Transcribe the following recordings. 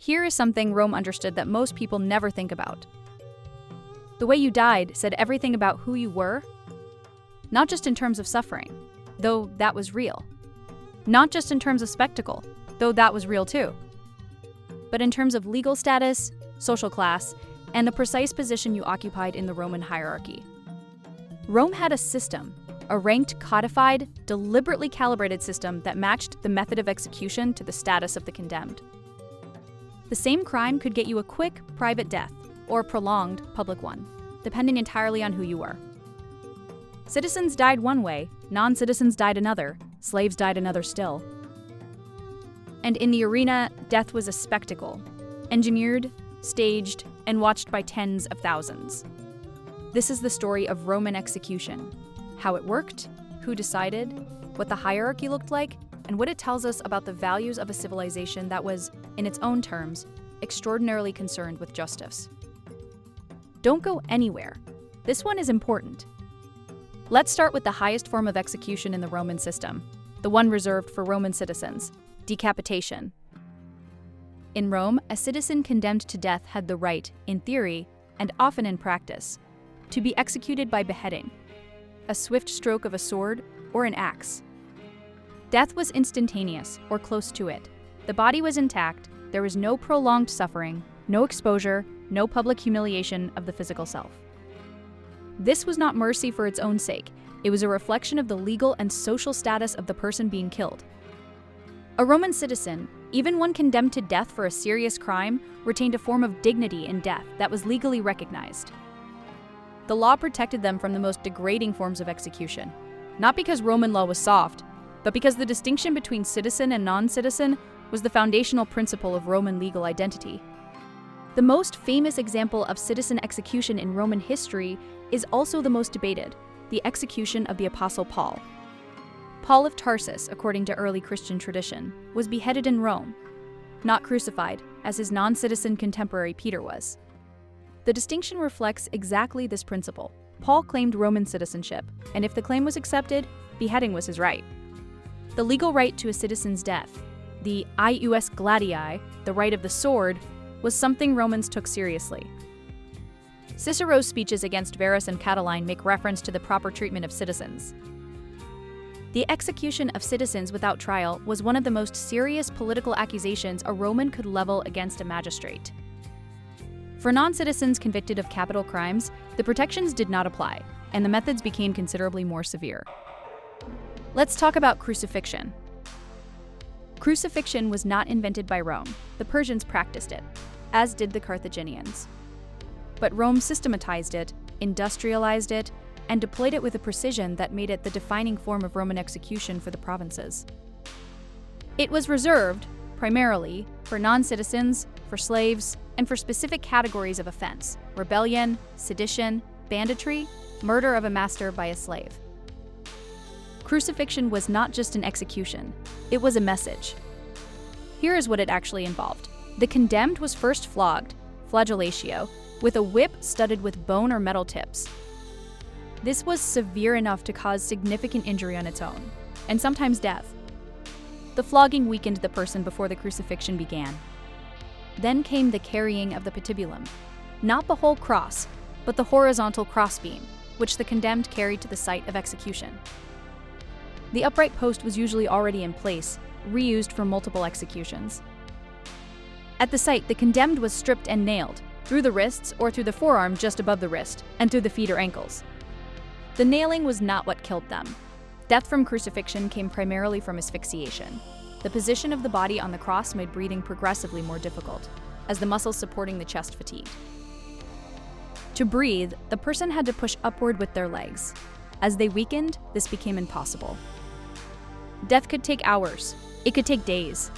Here is something Rome understood that most people never think about. The way you died said everything about who you were, not just in terms of suffering, though that was real. Not just in terms of spectacle, though that was real too. But in terms of legal status, social class, and the precise position you occupied in the Roman hierarchy. Rome had a system, a ranked, codified, deliberately calibrated system that matched the method of execution to the status of the condemned. The same crime could get you a quick, private death, or a prolonged, public one, depending entirely on who you were. Citizens died one way, non-citizens died another, slaves died another still. And in the arena, death was a spectacle, engineered, staged, and watched by tens of thousands. This is the story of Roman execution, how it worked, who decided, what the hierarchy looked like, and what it tells us about the values of a civilization that was, in its own terms, extraordinarily concerned with justice. Don't go anywhere. This one is important. Let's start with the highest form of execution in the Roman system, the one reserved for Roman citizens, decapitation. In Rome, a citizen condemned to death had the right, in theory, and often in practice, to be executed by beheading, a swift stroke of a sword or an axe. Death was instantaneous, or close to it. The body was intact, there was no prolonged suffering, no exposure, no public humiliation of the physical self. This was not mercy for its own sake, it was a reflection of the legal and social status of the person being killed. A Roman citizen, even one condemned to death for a serious crime, retained a form of dignity in death that was legally recognized. The law protected them from the most degrading forms of execution, not because Roman law was soft, but because the distinction between citizen and non-citizen was the foundational principle of Roman legal identity. The most famous example of citizen execution in Roman history is also the most debated, the execution of the Apostle Paul. Paul of Tarsus, according to early Christian tradition, was beheaded in Rome, not crucified, as his non-citizen contemporary Peter was. The distinction reflects exactly this principle. Paul claimed Roman citizenship, and if the claim was accepted, beheading was his right. The legal right to a citizen's death, the ius gladii, the right of the sword, was something Romans took seriously. Cicero's speeches against Verus and Catiline make reference to the proper treatment of citizens. The execution of citizens without trial was one of the most serious political accusations a Roman could level against a magistrate. For non-citizens convicted of capital crimes, the protections did not apply, and the methods became considerably more severe. Let's talk about crucifixion. Crucifixion was not invented by Rome. The Persians practiced it, as did the Carthaginians. But Rome systematized it, industrialized it, and deployed it with a precision that made it the defining form of Roman execution for the provinces. It was reserved, primarily, for non-citizens, for slaves, and for specific categories of offense: rebellion, sedition, banditry, murder of a master by a slave. Crucifixion was not just an execution, it was a message. Here is what it actually involved. The condemned was first flogged, flagellatio, with a whip studded with bone or metal tips. This was severe enough to cause significant injury on its own, and sometimes death. The flogging weakened the person before the crucifixion began. Then came the carrying of the patibulum, not the whole cross, but the horizontal crossbeam, which the condemned carried to the site of execution. The upright post was usually already in place, reused for multiple executions. At the site, the condemned was stripped and nailed, through the wrists or through the forearm just above the wrist, and through the feet or ankles. The nailing was not what killed them. Death from crucifixion came primarily from asphyxiation. The position of the body on the cross made breathing progressively more difficult, as the muscles supporting the chest fatigued. To breathe, the person had to push upward with their legs. As they weakened, this became impossible. Death could take hours. It could take days.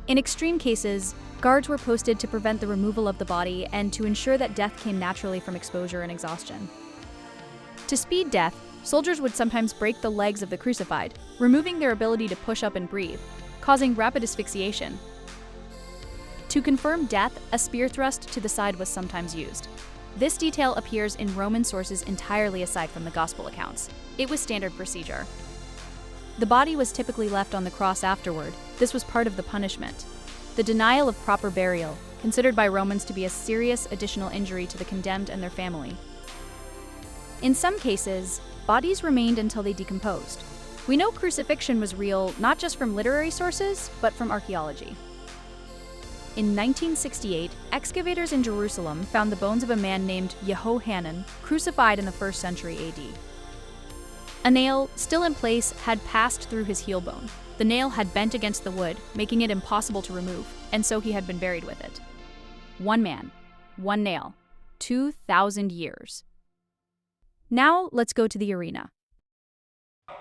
In extreme cases, guards were posted to prevent the removal of the body and to ensure that death came naturally from exposure and exhaustion. To speed death, soldiers would sometimes break the legs of the crucified, removing their ability to push up and breathe, causing rapid asphyxiation. To confirm death, a spear thrust to the side was sometimes used. This detail appears in Roman sources entirely aside from the Gospel accounts. It was standard procedure. The body was typically left on the cross afterward. This was part of the punishment. The denial of proper burial, considered by Romans to be a serious additional injury to the condemned and their family. In some cases, bodies remained until they decomposed. We know crucifixion was real not just from literary sources, but from archaeology. In 1968, excavators in Jerusalem found the bones of a man named Yehohanan crucified in the 1st century AD. A nail, still in place, had passed through his heel bone. The nail had bent against the wood, making it impossible to remove, and so he had been buried with it. One man, one nail, 2,000 years. Now let's go to the arena.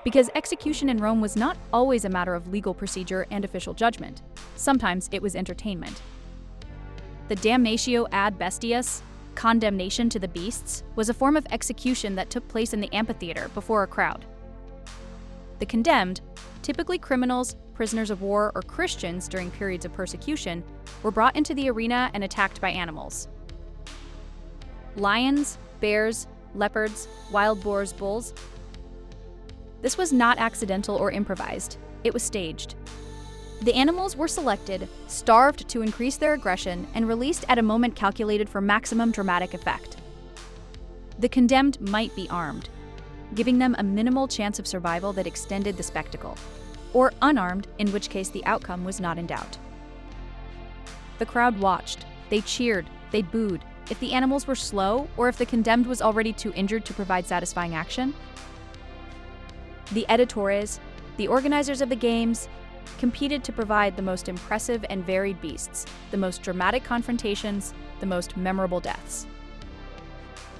Because execution in Rome was not always a matter of legal procedure and official judgment. Sometimes it was entertainment. The damnatio ad bestias, condemnation to the beasts, was a form of execution that took place in the amphitheater before a crowd. The condemned, typically criminals, prisoners of war, or Christians during periods of persecution, were brought into the arena and attacked by animals. Lions, bears, leopards, wild boars, bulls. This was not accidental or improvised. It was staged. The animals were selected, starved to increase their aggression, and released at a moment calculated for maximum dramatic effect. The condemned might be armed, giving them a minimal chance of survival that extended the spectacle, or unarmed, in which case the outcome was not in doubt. The crowd watched, they cheered, they booed, if the animals were slow, or if the condemned was already too injured to provide satisfying action. The editores, the organizers of the games, competed to provide the most impressive and varied beasts, the most dramatic confrontations, the most memorable deaths.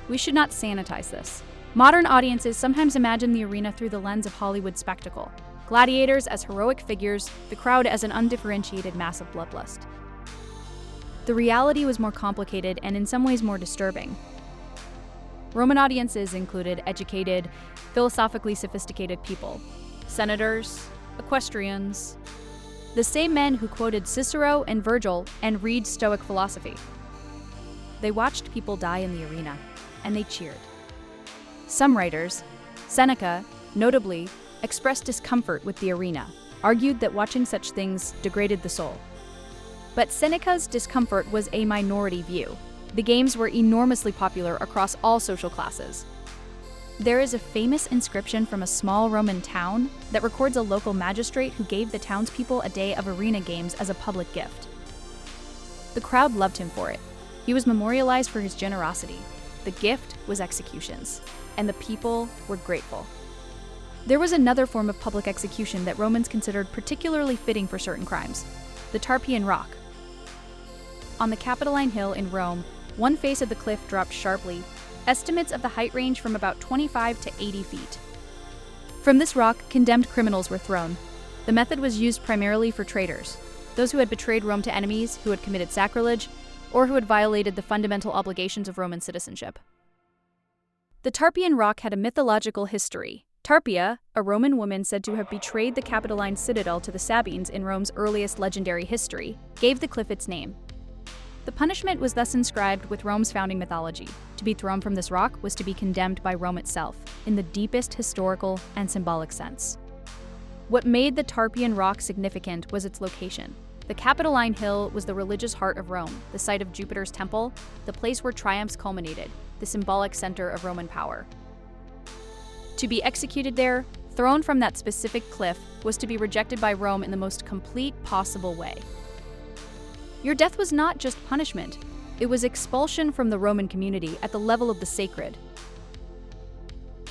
We should not sanitize this. Modern audiences sometimes imagine the arena through the lens of Hollywood spectacle. Gladiators as heroic figures, the crowd as an undifferentiated mass of bloodlust. The reality was more complicated and in some ways more disturbing. Roman audiences included educated, philosophically sophisticated people, senators, equestrians, the same men who quoted Cicero and Virgil and read Stoic philosophy. They watched people die in the arena, and they cheered. Some writers, Seneca, notably, expressed discomfort with the arena, argued that watching such things degraded the soul. But Seneca's discomfort was a minority view. The games were enormously popular across all social classes. There is a famous inscription from a small Roman town that records a local magistrate who gave the townspeople a day of arena games as a public gift. The crowd loved him for it. He was memorialized for his generosity. The gift was executions, and the people were grateful. There was another form of public execution that Romans considered particularly fitting for certain crimes: the Tarpeian Rock. On the Capitoline Hill in Rome, one face of the cliff dropped sharply. Estimates of the height range from about 25 to 80 feet. From this rock, condemned criminals were thrown. The method was used primarily for traitors, those who had betrayed Rome to enemies, who had committed sacrilege, or who had violated the fundamental obligations of Roman citizenship. The Tarpeian Rock had a mythological history. Tarpeia, a Roman woman said to have betrayed the Capitoline citadel to the Sabines in Rome's earliest legendary history, gave the cliff its name. The punishment was thus inscribed with Rome's founding mythology. To be thrown from this rock was to be condemned by Rome itself, in the deepest historical and symbolic sense. What made the Tarpeian Rock significant was its location. The Capitoline Hill was the religious heart of Rome, the site of Jupiter's temple, the place where triumphs culminated, the symbolic center of Roman power. To be executed there, thrown from that specific cliff, was to be rejected by Rome in the most complete possible way. Your death was not just punishment, it was expulsion from the Roman community at the level of the sacred.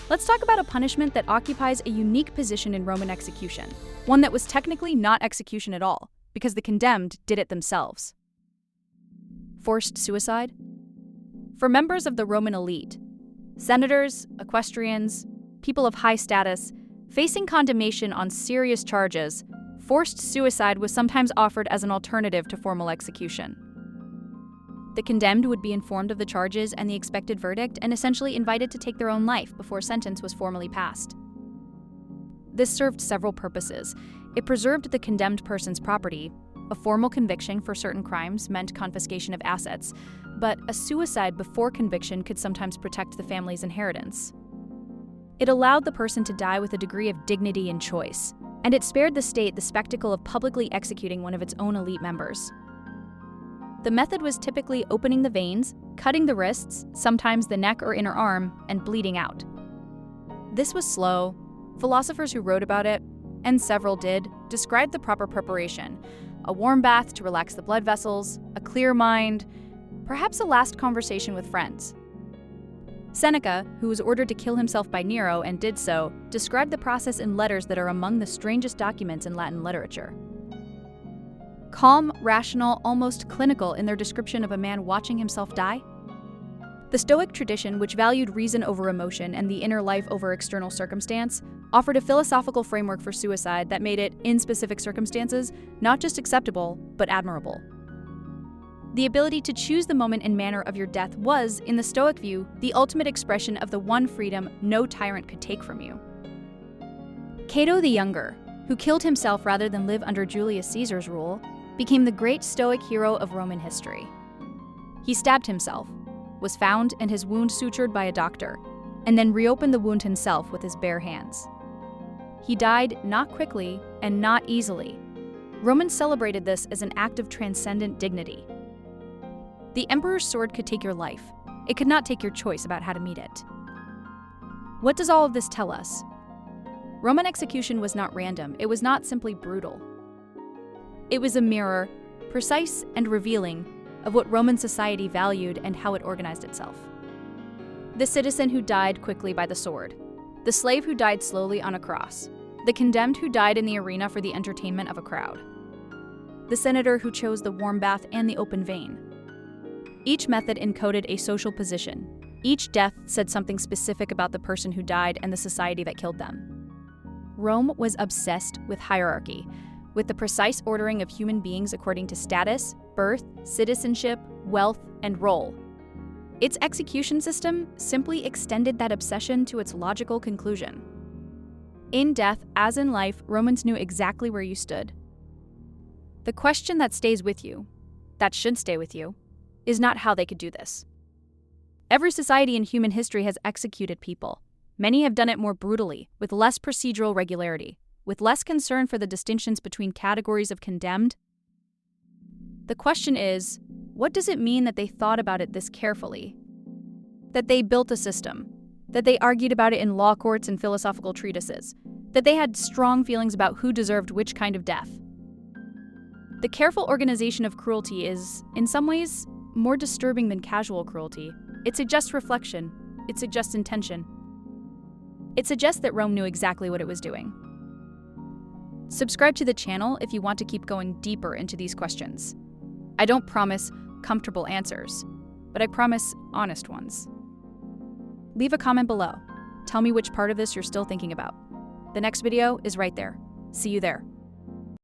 Let's talk about a punishment that occupies a unique position in Roman execution, one that was technically not execution at all, because the condemned did it themselves. Forced suicide? For members of the Roman elite, senators, equestrians, people of high status, facing condemnation on serious charges, forced suicide was sometimes offered as an alternative to formal execution. The condemned would be informed of the charges and the expected verdict and essentially invited to take their own life before sentence was formally passed. This served several purposes. It preserved the condemned person's property. A formal conviction for certain crimes meant confiscation of assets, but a suicide before conviction could sometimes protect the family's inheritance. It allowed the person to die with a degree of dignity and choice, and it spared the state the spectacle of publicly executing one of its own elite members. The method was typically opening the veins, cutting the wrists, sometimes the neck or inner arm, and bleeding out. This was slow. Philosophers who wrote about it, and several did, described the proper preparation: a warm bath to relax the blood vessels, a clear mind, perhaps a last conversation with friends. Seneca, who was ordered to kill himself by Nero and did so, described the process in letters that are among the strangest documents in Latin literature. Calm, rational, almost clinical in their description of a man watching himself die? The Stoic tradition, which valued reason over emotion and the inner life over external circumstance, offered a philosophical framework for suicide that made it, in specific circumstances, not just acceptable, but admirable. The ability to choose the moment and manner of your death was, in the Stoic view, the ultimate expression of the one freedom no tyrant could take from you. Cato the Younger, who killed himself rather than live under Julius Caesar's rule, became the great Stoic hero of Roman history. He stabbed himself, was found and his wound sutured by a doctor, and then reopened the wound himself with his bare hands. He died not quickly and not easily. Romans celebrated this as an act of transcendent dignity. The emperor's sword could take your life. It could not take your choice about how to meet it. What does all of this tell us? Roman execution was not random. It was not simply brutal. It was a mirror, precise and revealing, of what Roman society valued and how it organized itself. The citizen who died quickly by the sword, the slave who died slowly on a cross, the condemned who died in the arena for the entertainment of a crowd, the senator who chose the warm bath and the open vein. Each method encoded a social position. Each death said something specific about the person who died and the society that killed them. Rome was obsessed with hierarchy, with the precise ordering of human beings according to status, birth, citizenship, wealth, and role. Its execution system simply extended that obsession to its logical conclusion. In death, as in life, Romans knew exactly where you stood. The question that stays with you, that should stay with you, is not how they could do this. Every society in human history has executed people. Many have done it more brutally, with less procedural regularity, with less concern for the distinctions between categories of condemned. The question is, what does it mean that they thought about it this carefully? That they built a system, that they argued about it in law courts and philosophical treatises, that they had strong feelings about who deserved which kind of death. The careful organization of cruelty is, in some ways, more disturbing than casual cruelty. It suggests reflection. It suggests intention. It suggests that Rome knew exactly what it was doing. Subscribe to the channel if you want to keep going deeper into these questions. I don't promise comfortable answers, but I promise honest ones. Leave a comment below. Tell me which part of this you're still thinking about. The next video is right there. See you there.